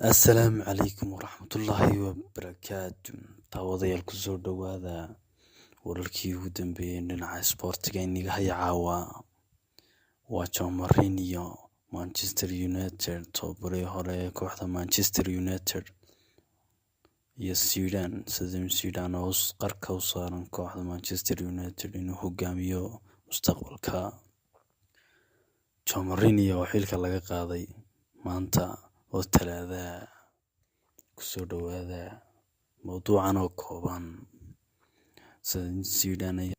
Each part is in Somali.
Assalaamu calaykum waraxmatullaahi wabarakaatu. Daawadayaal ku soo dhowaada wararkii ugu dambeeyay dhinaca isboortiga inaga haya caawa. Waa Jose Mourinho, Manchester United, tababarihii hore ee kooxda Manchester United iyo Saddam Zidane oo qarka u saaran kooxda Manchester United inuu hogaamiyo mustaqbalka. Jose Mourinho oo xilka laga qaaday maanta oo Talaada. Ku soo dhowaada mowduucan oo kooban. Saddam Zidane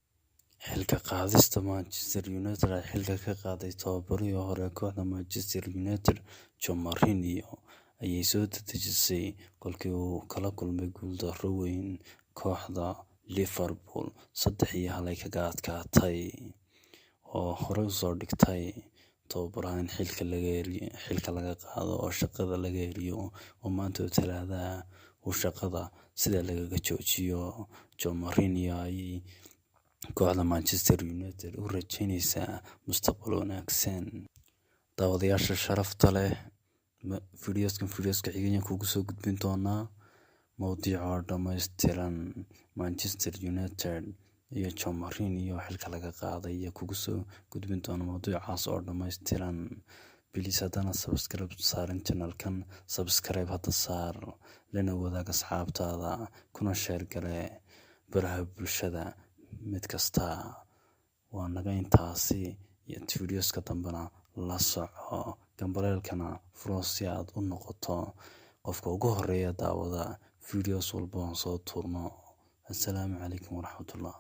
xilka qaadista Manchester United ay xilka ka qaaday tababarihii hore ee kooxda Manchester United Jose Mourinho ayay soo dedejisay kolkii uu kala kulmay guuldarro weyn kooxda Liverpool 3-1 ay kaga adkaatay, oo hore usoo dhigtay tababaraha in xilka laga qaado oo shaqada laga eriyo, oo maanta oo Talaada uu shaqada sida lagaga joojiyo. Jose Mourinho ayay kooxda Manchester United u rajeynaysaa mustaqbal wanaagsan. Daawadayaasha sharafta leh, fiidiyoska xigeenka kugu soo gudbin doonaa mowduuca oo dhammaystiran. Manchester United iyo Jose Mourinho xilka laga qaaday iyo kugu soo gudbin doona mowduucaas oo dhammaystiran. Bilis haddana subscribe saarin channelkan, subscribe hadda saar, lana wadaag asxaabtaada, kuna share gale baraha bulshada mid kasta. Waa naga intaasi, iyo fiidiyoska dambena la soco, gambaleelkana furo si aad u noqoto qofka ugu horeeya daawada fiidiyos walba oo soo tuurno. Assalaamu calaykum waraxmatullah.